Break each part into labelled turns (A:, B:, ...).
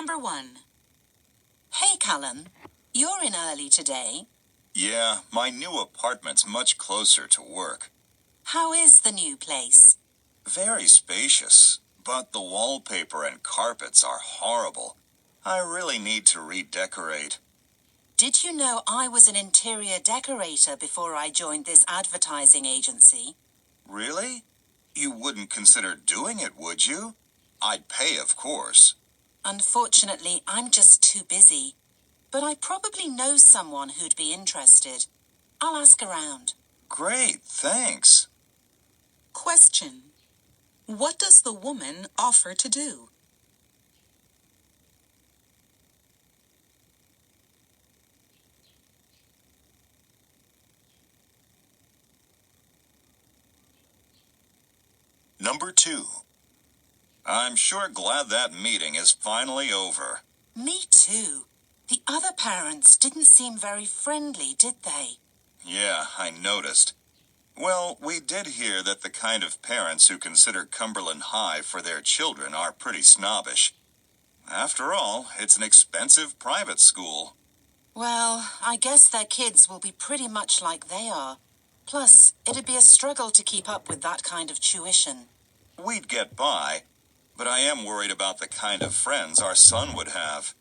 A: Number 1. Hey, Callum. You're in early today.
B: Yeah, my new apartment's much closer to work.
A: How is the new place?
B: Very spacious, but the wallpaper and carpets are horrible. I really need to redecorate.
A: Did you know I was an interior decorator before I joined this advertising agency?
B: Really? You wouldn't consider doing it, would you? I'd pay, of course.
A: Unfortunately, I'm just too busy. But I probably know someone who'd be interested. I'll ask around.
B: Great, thanks.
A: Question. What does the woman offer to do?
B: Number 2. I'm sure glad that meeting is finally over.
A: Me too. The other parents didn't seem very friendly, did they?
B: Yeah, I noticed. Well, we did hear that the kind of parents who consider Cumberland High for their children are pretty snobbish. After all, it's an expensive private school.
A: Well, I guess their kids will be pretty much like they are. Plus, it'd be a struggle to keep up with that kind of tuition.
B: We'd get by, but I am worried about the kind of friends our son would have.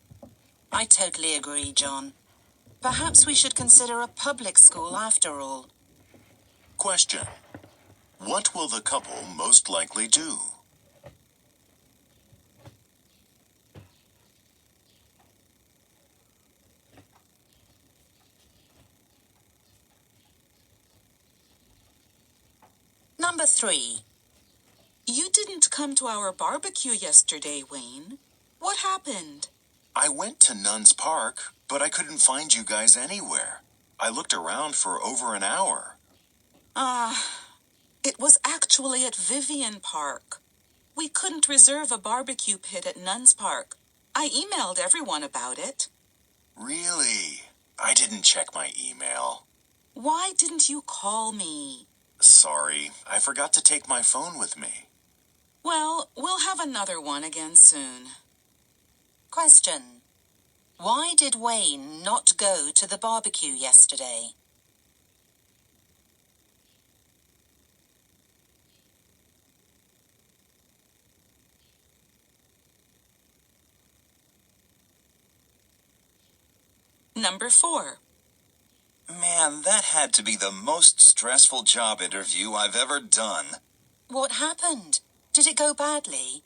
A: I totally agree, John. Perhaps we should consider a public school after all.
B: Question. What will the couple most likely do?
A: Number 3. You didn't come to our barbecue yesterday, Wayne. What happened?
B: I went to Nuns Park, but I couldn't find you guys anywhere. I looked around for over an hour.
A: It was actually at Vivian Park. We couldn't reserve a barbecue pit at Nuns Park. I emailed everyone about it.
B: Really? I didn't check my email.
A: Why didn't you call me?
B: Sorry, I forgot to take my phone with me.
A: Well, we'll have another one again soon. Question. Why did Wayne not go to the barbecue yesterday? Number 4.
B: Man, that had to be the most stressful job interview I've ever done.
A: What happened? Did it go badly?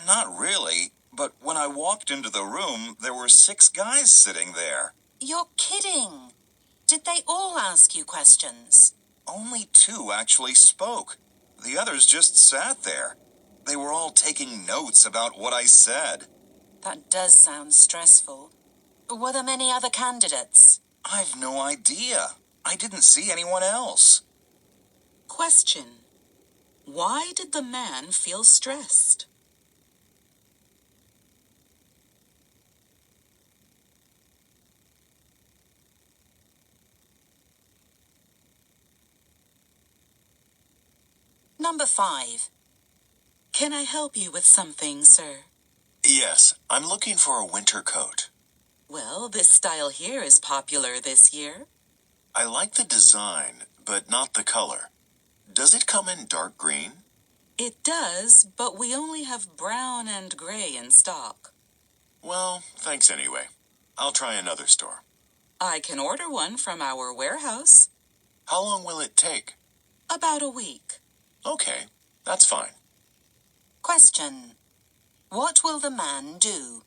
B: Not really, but when I walked into the room, there were 6 guys sitting there.
A: You're kidding. Did they all ask you questions?
B: Only 2 actually spoke. The others just sat there. They were all taking notes about what I said.
A: That does sound stressful. Were there many other candidates?
B: I've no idea. I didn't see anyone else.
A: Question. Why did the man feel stressed? Number 5. Can I help you with something, sir?
B: Yes, I'm looking for a winter coat.
A: Well, this style here is popular this year.
B: I like the design, but not the color. Does it come in dark green?
A: It does, but we only have brown and gray in stock.
B: Well, thanks anyway. I'll try another store.
A: I can order one from our warehouse.
B: How long will it take?
A: About a week.
B: Okay, that's fine.
A: Question. What will the man do?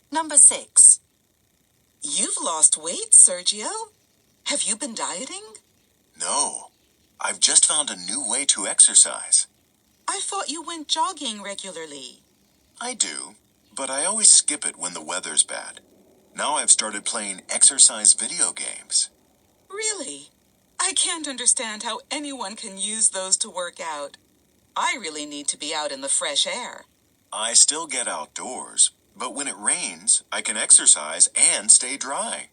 A: Number 6. You've lost weight, Sergio. Have you been dieting?
B: No, I've just found a new way to exercise.
A: I thought you went jogging regularly.
B: I do, but I always skip it when the weather's bad. Now I've started playing exercise video games.
A: Really? I can't understand how anyone can use those to work out. I really need to be out in the fresh air.
B: I still get outdoors, but when it rains, I can exercise and stay dry.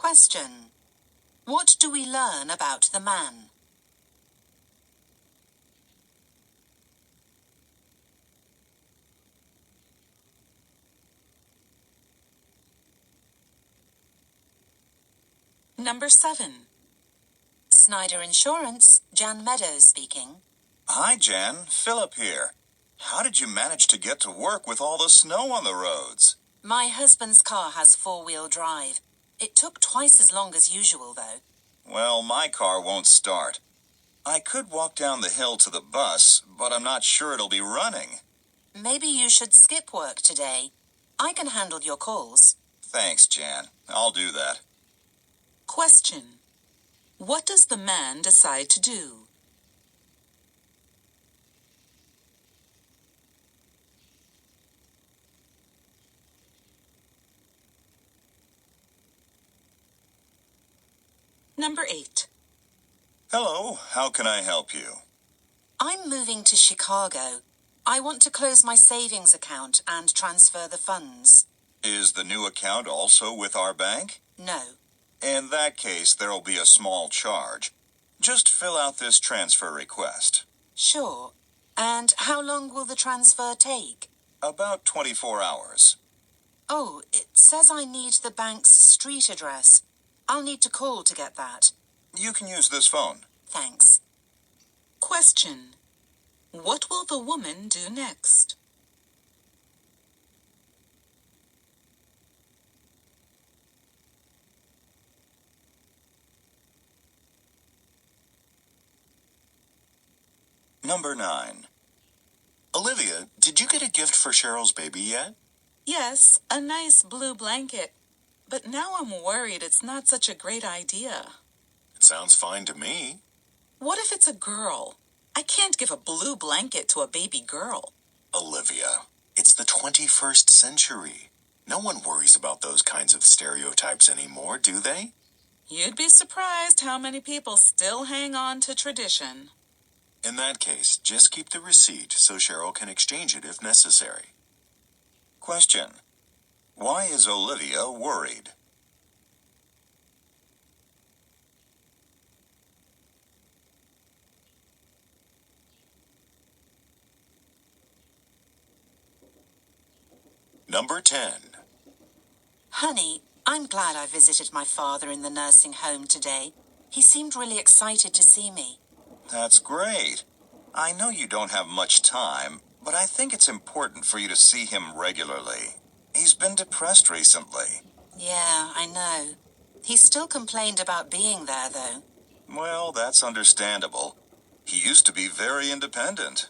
A: Question. What do we learn about the man? Number 7. Snyder Insurance, Jan Meadows speaking.
B: Hi, Jan. Philip here. How did you manage to get to work with all the snow on the roads?
A: My husband's car has 4-wheel drive. It took twice as long as usual, though.
B: Well, my car won't start. I could walk down the hill to the bus, but I'm not sure it'll be running.
A: Maybe you should skip work today. I can handle your calls.
B: Thanks, Jan. I'll do that.
A: Question. What does the man decide to do? Number 8.
B: Hello, how can I help you?
A: I'm moving to Chicago. I want to close my savings account and transfer the funds.
B: Is the new account also with our bank?
A: No.
B: In that case, there'll be a small charge. Just fill out this transfer request.
A: Sure. And how long will the transfer take?
B: About 24 hours.
A: Oh, it says I need the bank's street address. I'll need to call to get that.
B: You can use this phone.
A: Thanks. Question. What will the woman do next?
B: Number 9. Olivia, did you get a gift for Cheryl's baby yet?
A: Yes, a nice blue blanket. But now I'm worried it's not such a great idea.
B: It sounds fine to me.
A: What if it's a girl? I can't give a blue blanket to a baby girl.
B: Olivia, it's the 21st century. No one worries about those kinds of stereotypes anymore, do they?
A: You'd be surprised how many people still hang on to tradition.
B: In that case, just keep the receipt so Cheryl can exchange it if necessary. Question. Why is Olivia worried? Number 10.
A: Honey, I'm glad I visited my father in the nursing home today. He seemed really excited to see me.
B: That's great. I know you don't have much time, but I think it's important for you to see him regularly. He's been depressed recently.
A: Yeah, I know. He still complained about being there, though.
B: Well, that's understandable. He used to be very independent.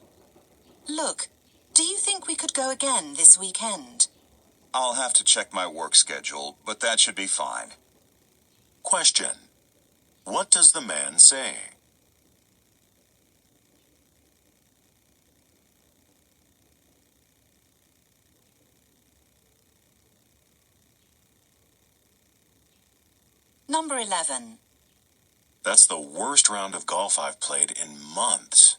A: Look, do you think we could go again this weekend?
B: I'll have to check my work schedule, but that should be fine. Question. What does the man say?
A: Number 11.
B: That's the worst round of golf I've played in months.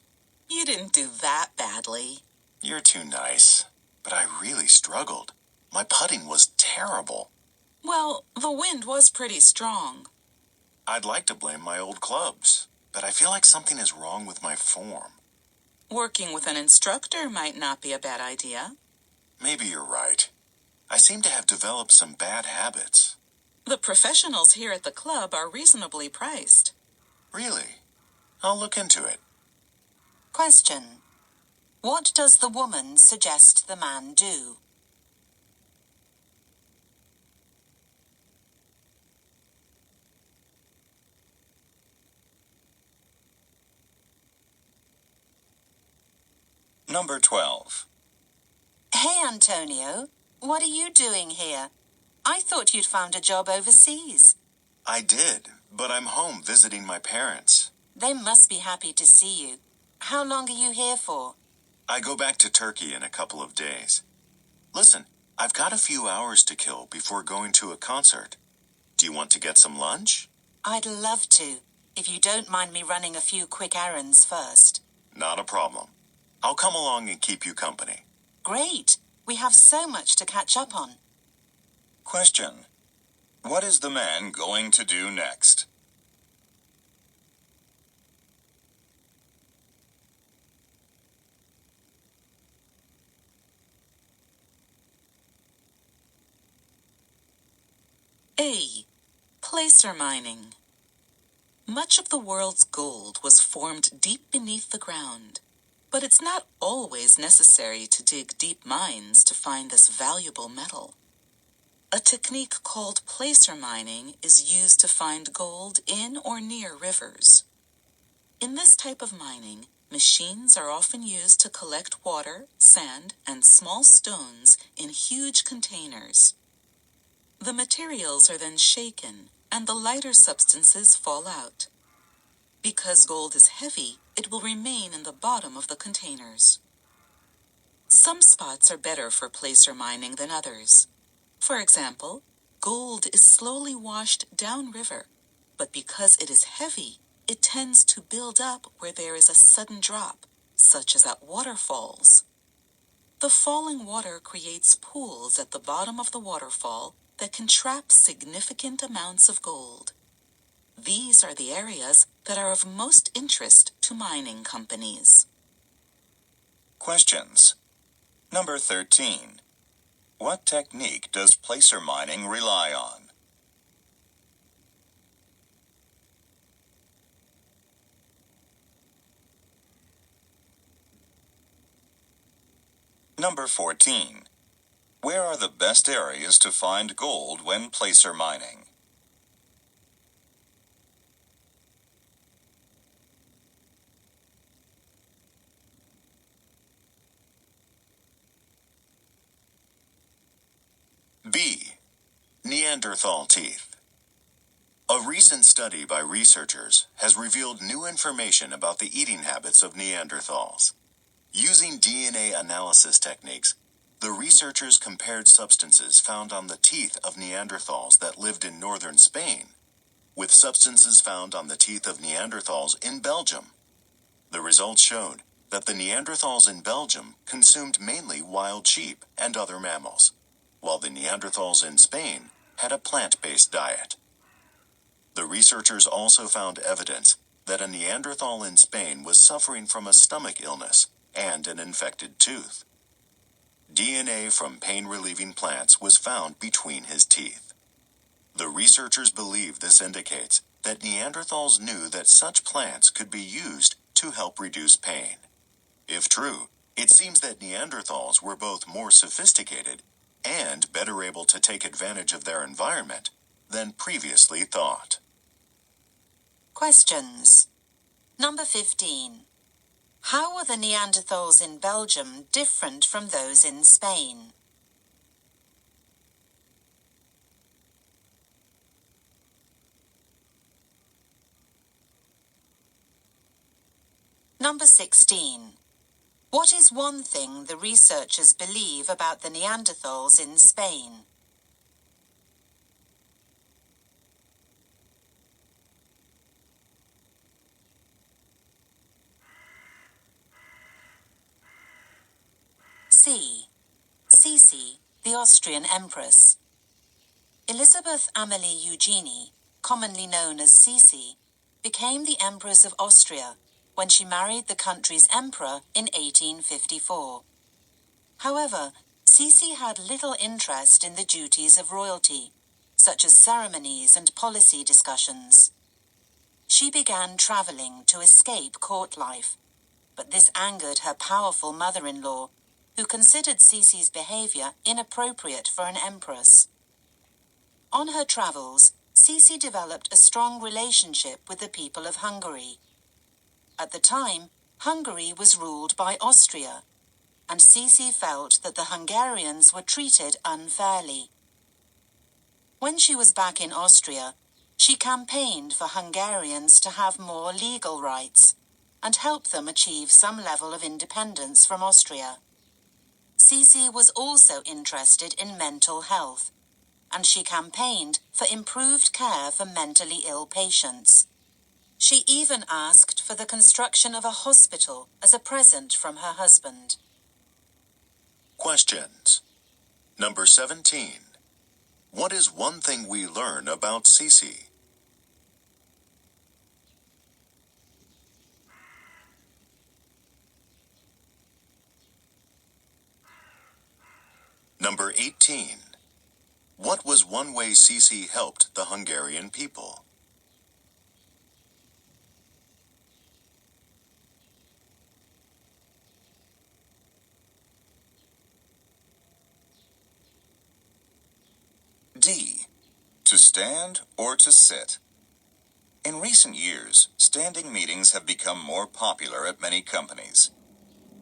A: You didn't do that badly.
B: You're too nice, but I really struggled. My putting was terrible.
A: Well, the wind was pretty strong.
B: I'd like to blame my old clubs, but I feel like something is wrong with my form.
A: Working with an instructor might not be a bad idea.
B: Maybe you're right. I seem to have developed some bad habits.
A: The professionals here at the club are reasonably priced.
B: Really? I'll look into it.
A: Question. What does the woman suggest the man do?
B: Number 12.
A: Hey, Antonio. What are you doing here? I thought you'd found a job overseas.
B: I did, but I'm home visiting my parents.
A: They must be happy to see you. How long are you here for?
B: I go back to Turkey in a couple of days. Listen, I've got a few hours to kill before going to a concert. Do you want to get some lunch?
A: I'd love to, if you don't mind me running a few quick errands first.
B: Not a problem. I'll come along and keep you company.
A: Great. We have so much to catch up on.
B: Question. What is the man going to do next?
A: A. Placer mining. Much of the world's gold was formed deep beneath the ground, but it's not always necessary to dig deep mines to find this valuable metal. A technique called placer mining is used to find gold in or near rivers. In this type of mining, machines are often used to collect water, sand, and small stones in huge containers. The materials are then shaken, and the lighter substances fall out. Because gold is heavy, it will remain in the bottom of the containers. Some spots are better for placer mining than others. For example, gold is slowly washed downriver, but because it is heavy, it tends to build up where there is a sudden drop, such as at waterfalls. The falling water creates pools at the bottom of the waterfall that can trap significant amounts of gold. These are the areas that are of most interest to mining companies.
B: Questions. Number 13. What technique does placer mining rely on? Number 14. Where are the best areas to find gold when placer mining? B. Neanderthal teeth. A recent study by researchers has revealed new information about the eating habits of Neanderthals. Using DNA analysis techniques, the researchers compared substances found on the teeth of Neanderthals that lived in northern Spain with substances found on the teeth of Neanderthals in Belgium. The results showed that the Neanderthals in Belgium consumed mainly wild sheep and other mammals, while the Neanderthals in Spain had a plant-based diet. The researchers also found evidence that a Neanderthal in Spain was suffering from a stomach illness and an infected tooth. DNA from pain-relieving plants was found between his teeth. The researchers believe this indicates that Neanderthals knew that such plants could be used to help reduce pain. If true, it seems that Neanderthals were both more sophisticated and better able to take advantage of their environment than previously thought.
A: Questions. Number 15. How were the Neanderthals in Belgium different from those in Spain? Number 16. What is one thing the researchers believe about the Neanderthals in Spain? C. Sisi, the Austrian Empress. Elizabeth Amalie Eugenie, commonly known as Sisi, became the Empress of Austria when she married the country's emperor in 1854. However, Sisi had little interest in the duties of royalty, such as ceremonies and policy discussions. She began traveling to escape court life, but this angered her powerful mother-in-law, who considered Sisi's behavior inappropriate for an empress. On her travels, Sisi developed a strong relationship with the people of Hungary. At the time, Hungary was ruled by Austria, and Sisi felt that the Hungarians were treated unfairly. When she was back in Austria, she campaigned for Hungarians to have more legal rights and help them achieve some level of independence from Austria. Sisi was also interested in mental health, and she campaigned for improved care for mentally ill patients. She even asked for the construction of a hospital as a present from her husband.
B: Questions. Number 17.
C: What is one thing we learn about Sisi? Number 18. What was one way Sisi helped the Hungarian people?
B: D. To stand or to sit. In recent years, standing meetings have become more popular at many companies.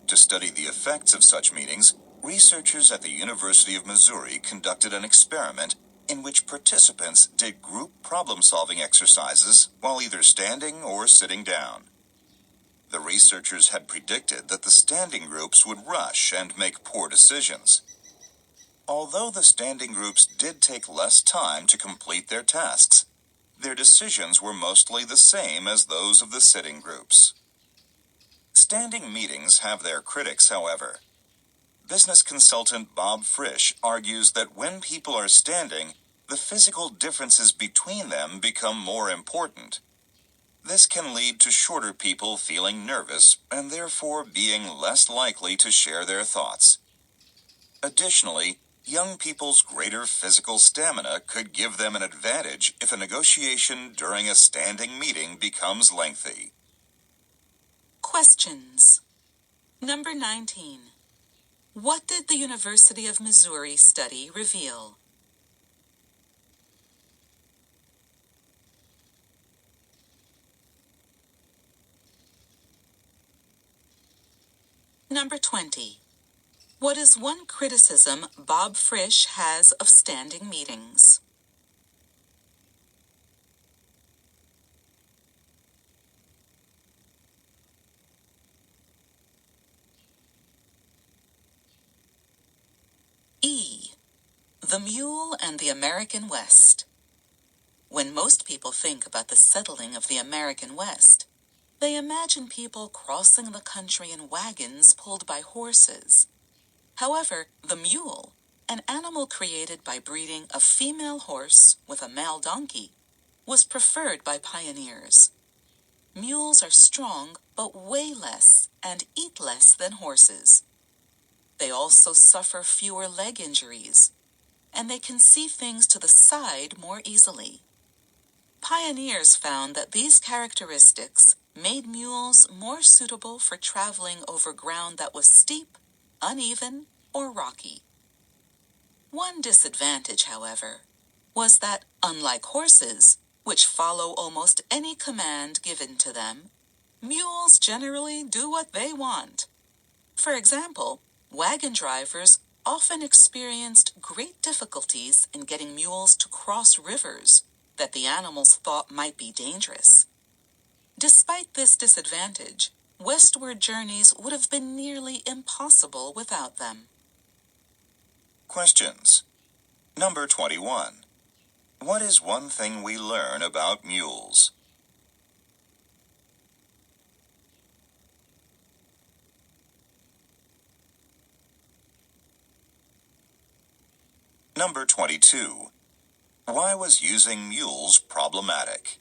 B: To study the effects of such meetings, researchers at the University of Missouri conducted an experiment in which participants did group problem-solving exercises while either standing or sitting down. The researchers had predicted that the standing groups would rush and make poor decisions. Although the standing groups did take less time to complete their tasks, their decisions were mostly the same as those of the sitting groups. Standing meetings have their critics, however. Business consultant Bob Frisch argues that when people are standing, the physical differences between them become more important. This can lead to shorter people feeling nervous and therefore being less likely to share their thoughts. Additionally, young people's greater physical stamina could give them an advantage if a negotiation during a standing meeting becomes lengthy.
A: Questions. Number 19. What did the University of Missouri study reveal? Number 20. What is one criticism Bob Frisch has of standing meetings? E. The Mule and the American West. When most people think about the settling of the American West, they imagine people crossing the country in wagons pulled by horses. However, the mule, an animal created by breeding a female horse with a male donkey, was preferred by pioneers. Mules are strong but weigh less and eat less than horses. They also suffer fewer leg injuries, and they can see things to the side more easily. Pioneers found that these characteristics made mules more suitable for traveling over ground that was steep, uneven, or rocky. One disadvantage, however, was that, unlike horses, which follow almost any command given to them, mules generally do what they want. For example, wagon drivers often experienced great difficulties in getting mules to cross rivers that the animals thought might be dangerous. Despite this disadvantage, westward journeys would have been nearly impossible without them.
B: Questions. Number 21. What is one thing we learn about mules? Number 22. Why was using mules problematic?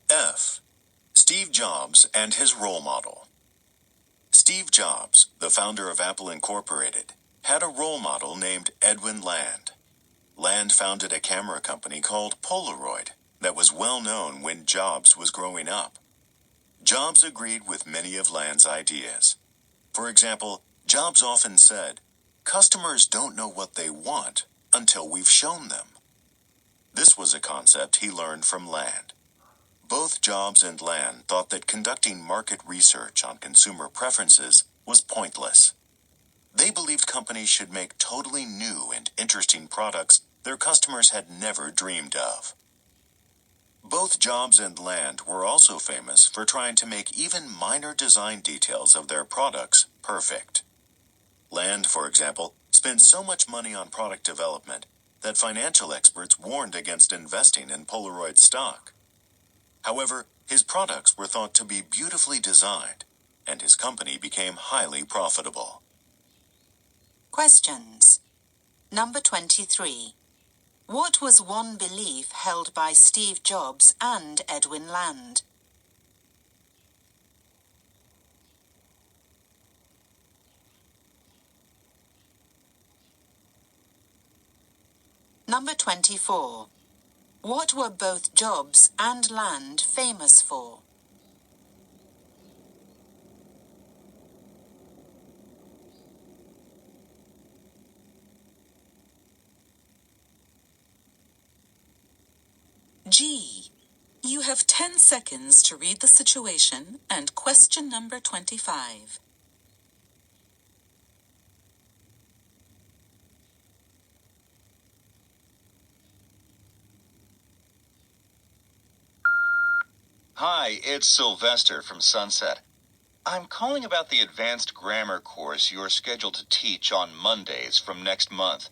C: F. Steve Jobs and his role model. Steve Jobs, the founder of Apple Incorporated, had a role model named Edwin Land. Land founded a camera company called Polaroid that was well known when Jobs was growing up. Jobs agreed with many of Land's ideas. For example, Jobs often said, "Customers don't know what they want until we've shown them." This was a concept he learned from Land. Both Jobs and Land thought that conducting market research on consumer preferences was pointless. They believed companies should make totally new and interesting products their customers had never dreamed of. Both Jobs and Land were also famous for trying to make even minor design details of their products perfect. Land, for example, spent so much money on product development that financial experts warned against investing in Polaroid stock. However, his products were thought to be beautifully designed, and his company became highly profitable.
A: Questions. Number 23. What was one belief held by Steve Jobs and Edwin Land? Number 24. What were both Jobs and Land famous for? G. You have 10 seconds to read the situation and question number 25.
B: Hi, it's Sylvester from Sunset. I'm calling about the advanced grammar course you're scheduled to teach on Mondays from next month.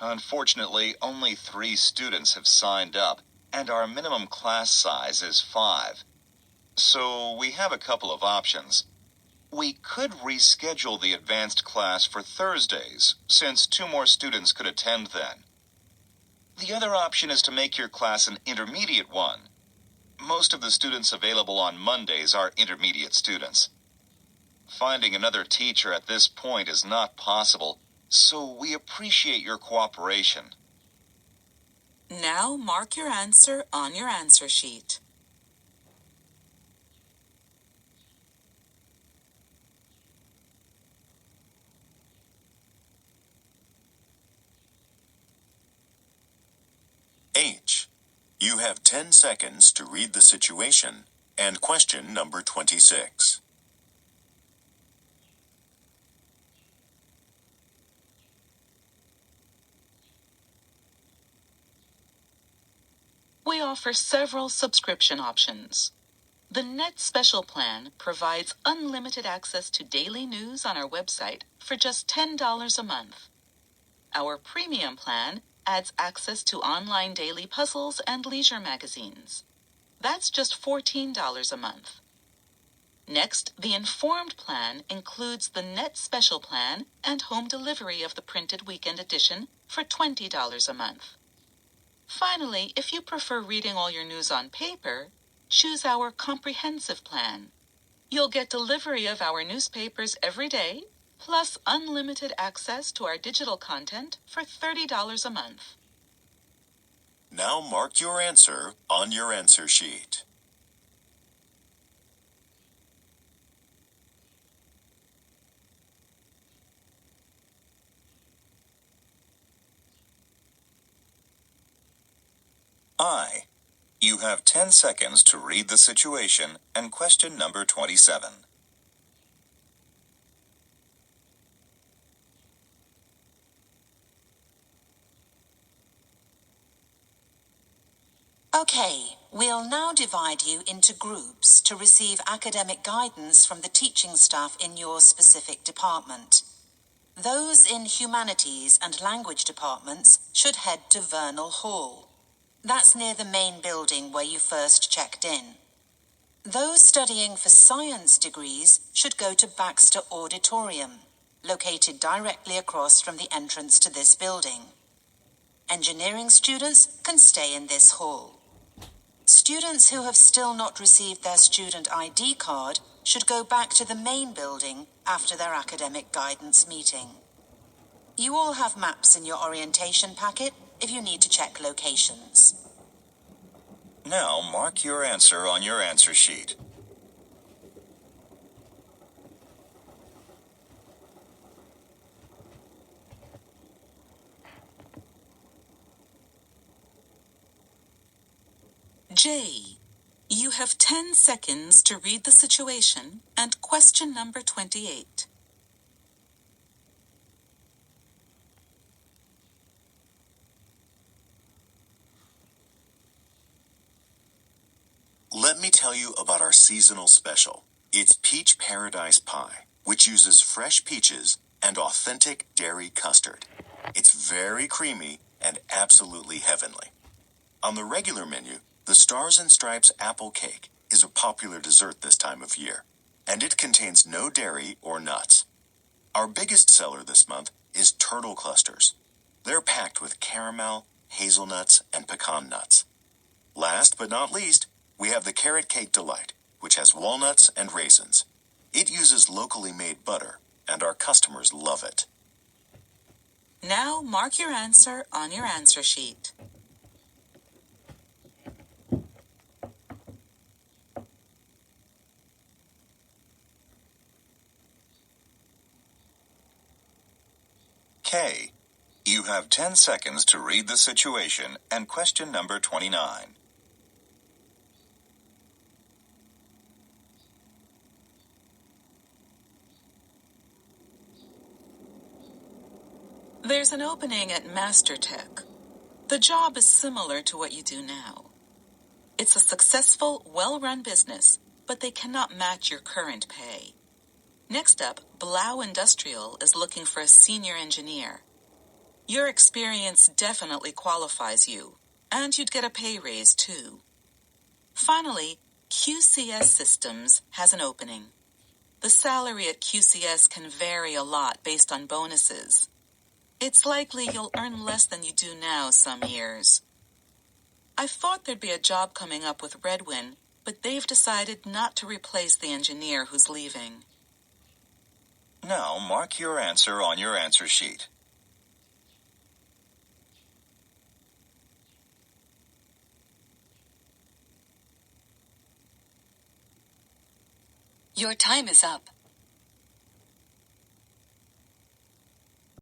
B: Unfortunately, only 3 students have signed up, and our minimum class size is 5. So we have a couple of options. We could reschedule the advanced class for Thursdays, since 2 more students could attend then. The other option is to make your class an intermediate one. Most of the students available on Mondays are intermediate students. Finding another teacher at this point is not possible, so we appreciate your cooperation.
A: Now mark your answer on your answer sheet.
C: H. You have 10 seconds to read the situation and question number 26.
A: We offer several subscription options. The Net Special Plan provides unlimited access to daily news on our website for just $10 a month. Our Premium Plan adds access to online daily puzzles and leisure magazines. That's just $14 a month. Next, the Informed Plan includes the Net Special Plan and home delivery of the printed weekend edition for $20 a month. Finally, if you prefer reading all your news on paper, choose our Comprehensive Plan. You'll get delivery of our newspapers every day, plus unlimited access to our digital content for $30 a month.
C: Now mark your answer on your answer sheet.
B: I. You have 10 seconds to read the situation and question number 27.
A: Okay, we'll now divide you into groups to receive academic guidance from the teaching staff in your specific department. Those in humanities and language departments should head to Vernal Hall. That's near the main building where you first checked in. Those studying for science degrees should go to Baxter Auditorium, located directly across from the entrance to this building. Engineering students can stay in this hall. Students who have still not received their student ID card should go back to the main building after their academic guidance meeting. You all have maps in your orientation packet if you need to check locations.
B: Now mark your answer on your answer sheet.
A: J. You have 10 seconds to read the situation and question number 28.
C: Let me tell you about our seasonal special. It's Peach Paradise Pie, which uses fresh peaches and authentic dairy custard. It's very creamy and absolutely heavenly. On the regular menu, The Stars and Stripes apple cake is a popular dessert this time of year, and it contains no dairy or nuts. Our biggest seller this month is turtle clusters. They're packed with caramel, hazelnuts, and pecan nuts. Last but not least, we have the Carrot Cake Delight, which has walnuts and raisins. It uses locally made butter, and our customers love it.
A: Now mark your answer on your answer sheet.
B: K. You have 10 seconds to read the situation and question number 29.
A: There's an opening at MasterTech. The job is similar to what you do now. It's a successful, well-run business, but they cannot match your current pay. Next up, Blau Industrial is looking for a senior engineer. Your experience definitely qualifies you, and you'd get a pay raise too. Finally, QCS Systems has an opening. The salary at QCS can vary a lot based on bonuses. It's likely you'll earn less than you do now some years. I thought there'd be a job coming up with Redwin, but they've decided not to replace the engineer who's leaving.
B: Now mark your answer on your answer sheet.
A: Your time is up.